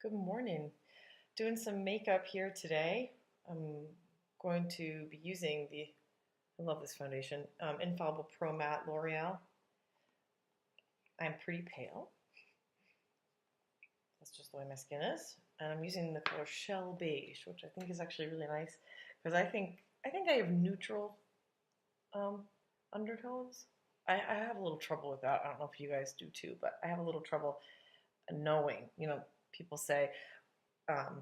Good morning. Doing some makeup here today. I'm going to be using I love this foundation, Infallible Pro Matte L'Oreal. I'm pretty pale. That's just the way my skin is. And I'm using the color Shell Beige, which I think is actually really nice because I think I have neutral undertones. I have a little trouble with that. I don't know if you guys do too, but I have a little trouble knowing. People say um,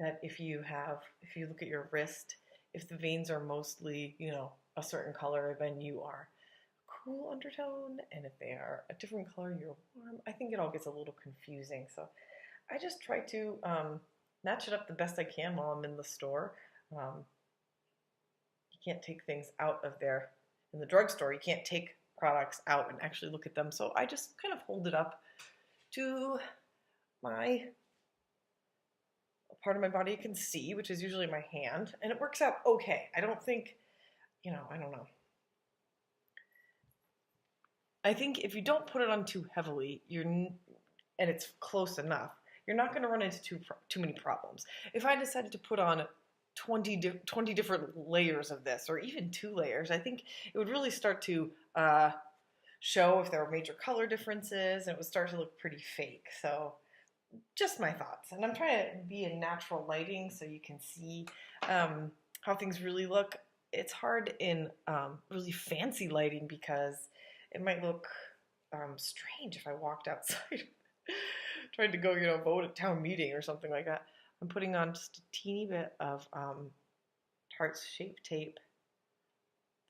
that if you look at your wrist, if the veins are mostly, a certain color, then you are cool undertone, and if they are a different color, you're warm. I think it all gets a little confusing, so I just try to match it up the best I can while I'm in the store. You can't take things out of there in the drugstore. You can't take products out and actually look at them, so I just kind of hold it up to my part of my body you can see, which is usually my hand, and it works out okay. I don't think, I don't know. I think if you don't put it on too heavily, and it's close enough, you're not going to run into too many problems. If I decided to put on 20 different layers of this, or even 2 layers, I think it would really start to show if there are major color differences, and it would start to look pretty fake. So just my thoughts. And I'm trying to be in natural lighting so you can see how things really look. It's hard in really fancy lighting because it might look strange if I walked outside trying to go, vote at town meeting or something like that. I'm putting on just a teeny bit of Tarte's Shape Tape.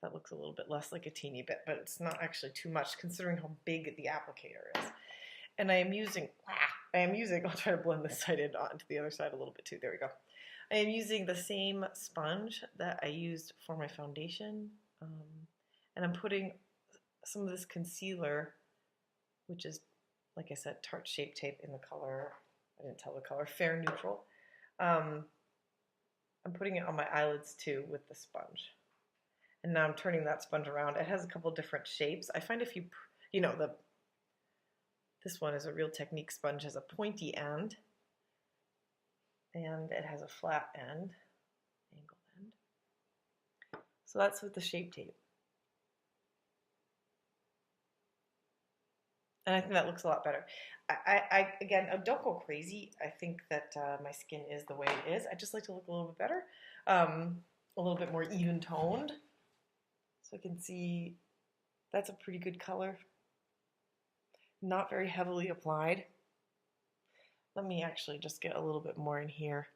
That looks a little bit less like a teeny bit, but it's not actually too much considering how big the applicator is. And I'll try to blend this side in onto the other side a little bit too. There we go. I am using the same sponge that I used for my foundation. And I'm putting some of this concealer, which is, like I said, Tarte Shape Tape in the color, I didn't tell the color, Fair Neutral. I'm putting it on my eyelids too with the sponge. And now I'm turning that sponge around. It has a couple different shapes. I find if you, this one is a Real Technique sponge, has a pointy end, and it has a flat end, angled end. So that's with the Shape Tape. And I think that looks a lot better. Again, don't go crazy. I think that my skin is the way it is. I just like to look a little bit better, a little bit more even toned. So I can see that's a pretty good color. Not very heavily applied. Let me actually just get a little bit more in here.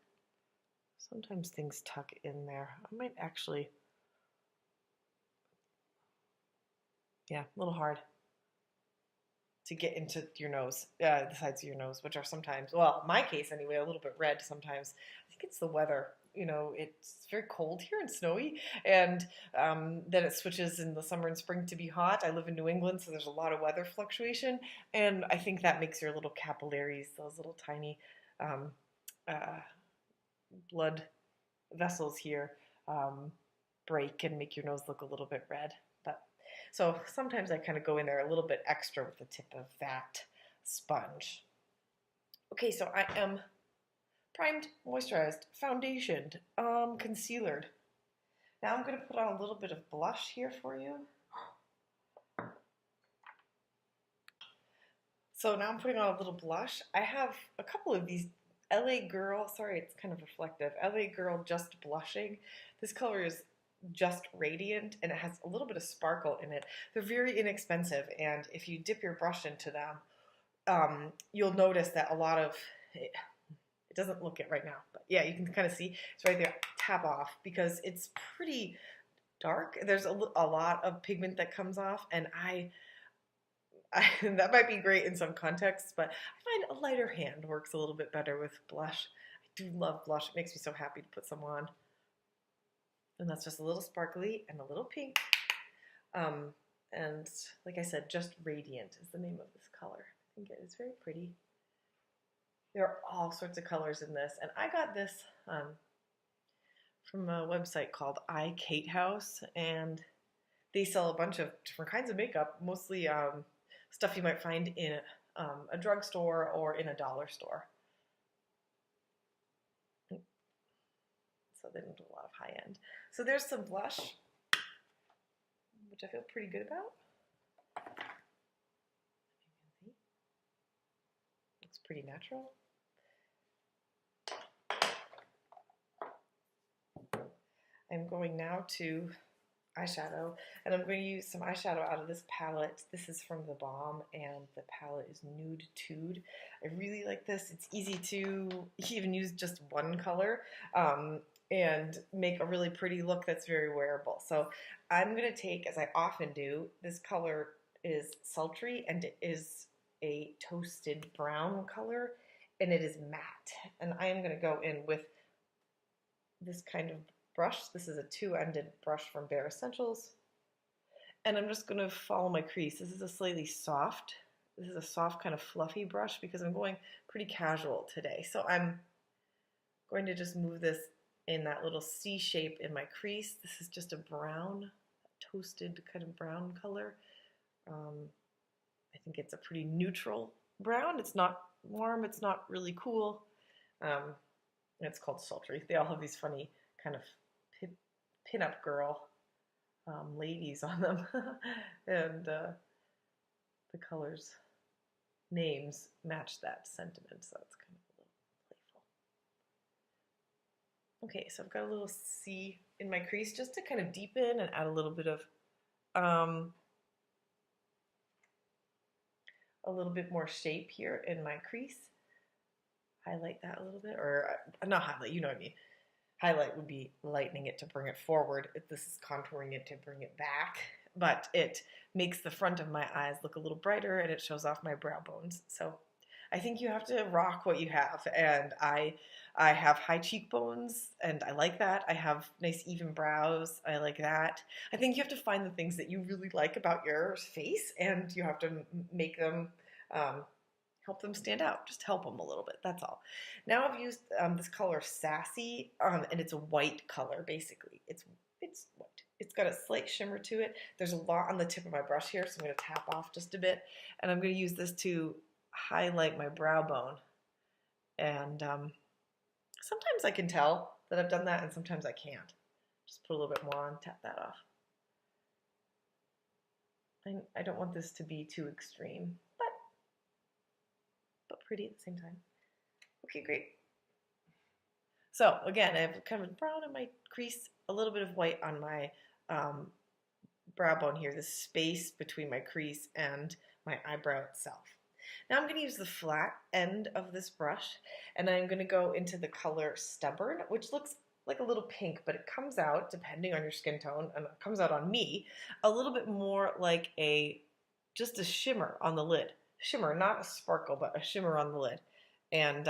Sometimes things tuck in there. I might actually, yeah, a little hard to get into your nose, the sides of your nose, which are sometimes, well, in my case anyway, a little bit red sometimes. I think it's the weather. It's very cold here and snowy, and then it switches in the summer and spring to be hot. I live in New England, so there's a lot of weather fluctuation, and I think that makes your little capillaries, those little tiny blood vessels here, break and make your nose look a little bit red. So sometimes I kind of go in there a little bit extra with the tip of that sponge. Okay, so I am primed, moisturized, foundationed, concealered. Now I'm going to put on a little bit of blush here for you. So now I'm putting on a little blush. I have a couple of these LA Girl, sorry, it's kind of reflective, LA Girl Just Blushing. This color is Just Radiant, and it has a little bit of sparkle in it. They're very inexpensive, and if you dip your brush into them, you'll notice that a lot of it doesn't look it right now, but yeah, you can kind of see it's right there. Tap off because it's pretty dark. There's a lot of pigment that comes off, and that might be great in some contexts, but I find a lighter hand works a little bit better with blush. I do love blush. It makes me so happy to put some on. And that's just a little sparkly and a little pink. And like I said, Just Radiant is the name of this color. I think it is very pretty. There are all sorts of colors in this, and I got this from a website called iCatehouse, and they sell a bunch of different kinds of makeup, mostly stuff you might find in a drugstore or in a dollar store. so they don't do a lot of high end. So there's some blush, which I feel pretty good about. Looks pretty natural. I'm going now to eyeshadow, and I'm going to use some eyeshadow out of this palette. This is from The Balm, and the palette is Nude Tude. I really like this. It's easy to even use just one color and make a really pretty look that's very wearable. So I'm going to take, as I often do, this color is sultry, and it is a toasted brown color, and it is matte. And I am going to go in with this kind of brush. This is a two-ended brush from Bare Essentials, and I'm just going to follow my crease. This is a soft kind of fluffy brush because I'm going pretty casual today. So I'm going to just move this in that little C shape in my crease. This is just a brown, toasted kind of brown color. I think it's a pretty neutral brown. It's not warm, it's not really cool. It's called sultry. They all have these funny kind of pin-up girl ladies on them. And the colors names match that sentiment, so it's kind of a little playful. Okay, so I've got a little C in my crease just to kind of deepen and add a little bit of a little bit more shape here in my crease. Highlight that a little bit, or not highlight, you know what I mean. Highlight would be lightening it to bring it forward. This is contouring it to bring it back, but it makes the front of my eyes look a little brighter, and it shows off my brow bones. So I think you have to rock what you have, and I have high cheekbones, and I like that. I have nice even brows. I like that. I think you have to find the things that you really like about your face, and you have to make them help them stand out. Just help them a little bit. That's all. Now I've used this color Sassy, and it's a white color, basically. It's white. It's got a slight shimmer to it. There's a lot on the tip of my brush here, so I'm going to tap off just a bit. And I'm going to use this to highlight my brow bone. And sometimes I can tell that I've done that, and sometimes I can't. Just put a little bit more on, tap that off. I don't want this to be too extreme, but pretty at the same time. Okay, great. So again, I have kind of brown in my crease, a little bit of white on my brow bone here, the space between my crease and my eyebrow itself. Now I'm going to use the flat end of this brush, and I'm going to go into the color Stubborn, which looks like a little pink, but it comes out, depending on your skin tone, and it comes out on me, a little bit more like just a shimmer on the lid. Shimmer, not a sparkle, but a shimmer on the lid. And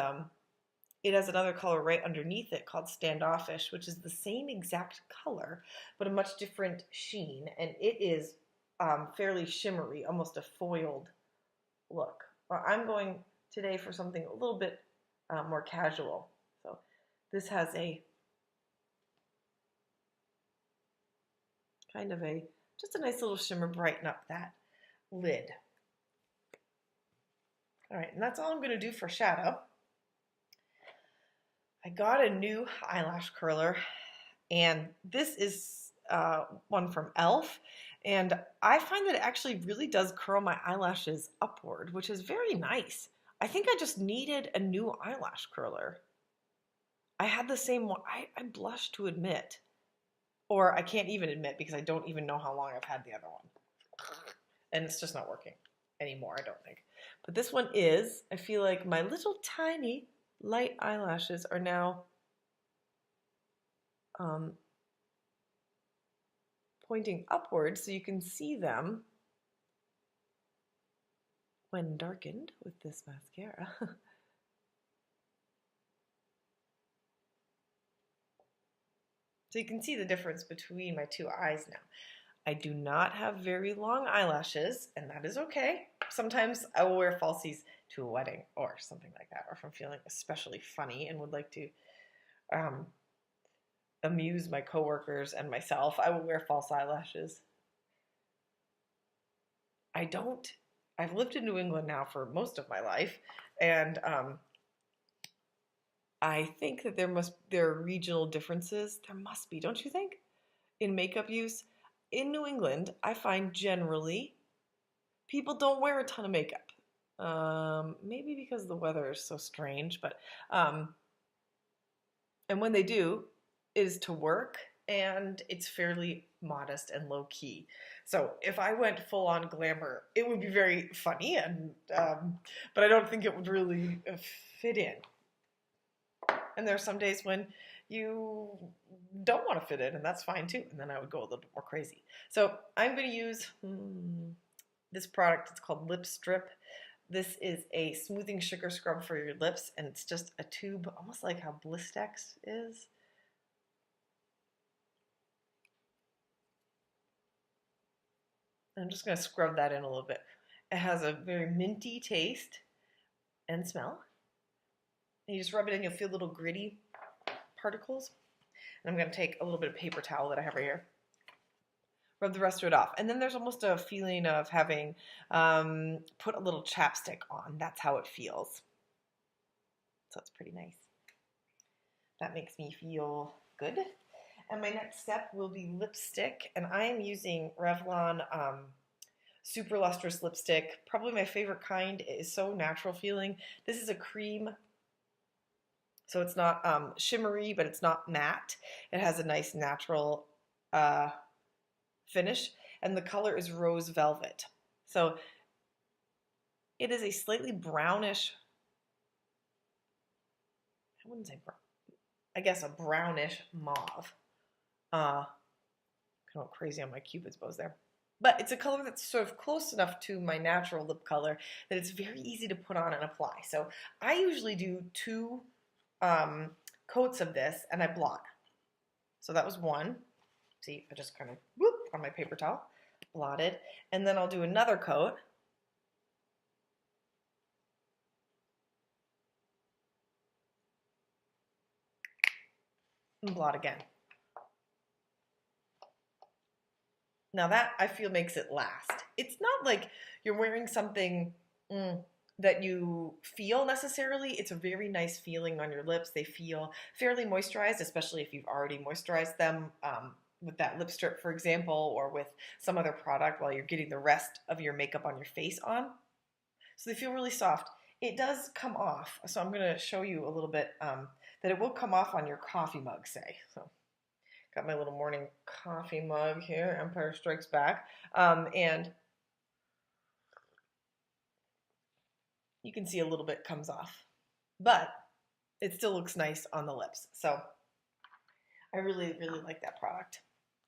it has another color right underneath it called Standoffish, which is the same exact color, but a much different sheen. And it is fairly shimmery, almost a foiled look. Well, I'm going today for something a little bit more casual. So this has a kind of just a nice little shimmer, brighten up that lid. All right, and that's all I'm going to do for shadow. I got a new eyelash curler, and this is one from e.l.f., and I find that it actually really does curl my eyelashes upward, which is very nice. I think I just needed a new eyelash curler. I had the same one. I blush to admit, or I can't even admit because I don't even know how long I've had the other one. And it's just not working anymore, I don't think. But this one is, I feel like my little tiny light eyelashes are now pointing upwards, so you can see them when darkened with this mascara. So you can see the difference between my two eyes now. I do not have very long eyelashes, and that is okay. Sometimes I will wear falsies to a wedding or something like that, or if I'm feeling especially funny and would like to amuse my coworkers and myself, I will wear false eyelashes. I've lived in New England now for most of my life, and I think that there are regional differences. There must be, don't you think? In makeup use. In New England, I find generally people don't wear a ton of makeup. Maybe because the weather is so strange, but and when they do, it is to work and it's fairly modest and low key. So if I went full on glamour, it would be very funny, and but I don't think it would really fit in. And there are some days when you don't want to fit in, and that's fine too. And then I would go a little bit more crazy. So I'm going to use this product. It's called Lip Strip. This is a smoothing sugar scrub for your lips, and it's just a tube, almost like how Blistex is. I'm just going to scrub that in a little bit. It has a very minty taste and smell. And you just rub it in, you'll feel little gritty particles. And I'm going to take a little bit of paper towel that I have right here. Rub the rest of it off. And then there's almost a feeling of having put a little chapstick on. That's how it feels. So it's pretty nice. That makes me feel good. And my next step will be lipstick. And I am using Revlon Super Lustrous Lipstick. Probably my favorite kind. It is so natural feeling. This is a cream. So it's not shimmery, but it's not matte. It has a nice natural finish, and the color is Rose Velvet. So it is a slightly brownish, I wouldn't say brown, I guess a brownish mauve. Kind of crazy on my Cupid's bows there. But it's a color that's sort of close enough to my natural lip color that it's very easy to put on and apply. So I usually do 2 coats of this, and I blot. So that was one. See, I just kind of whoop on my paper towel, blotted, and then I'll do another coat. And blot again. Now that, I feel, makes it last. It's not like you're wearing something that you feel necessarily. It's a very nice feeling on your lips. They feel fairly moisturized, especially if you've already moisturized them with that lip strip, for example, or with some other product while you're getting the rest of your makeup on your face on. So they feel really soft. It does come off, so I'm going to show you a little bit that it will come off on your coffee mug, say. So got my little morning coffee mug here, Empire Strikes Back, and you can see a little bit comes off, but it still looks nice on the lips. So I really, really like that product.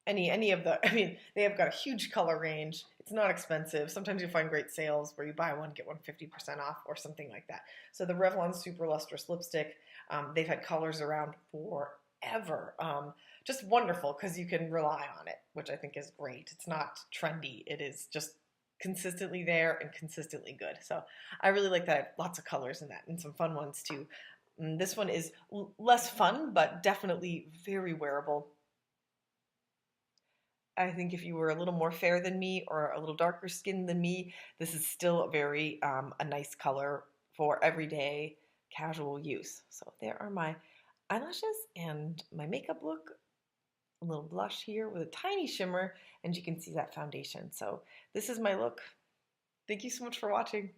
Any of the, I mean, they have got a huge color range. It's not expensive. Sometimes you find great sales where you buy one, get one 50% off or something like that. So the Revlon Super Lustrous Lipstick, they've had colors around forever. Just wonderful because you can rely on it, which I think is great. It's not trendy. It is just consistently there and consistently good. So I really like that. I have lots of colors in that and some fun ones too. This one is less fun, but definitely very wearable. I think if you were a little more fair than me or a little darker skinned than me, this is still a very a nice color for everyday casual use. So there are my eyelashes and my makeup look. A little blush here with a tiny shimmer, and you can see that foundation. So this is my look. Thank you so much for watching.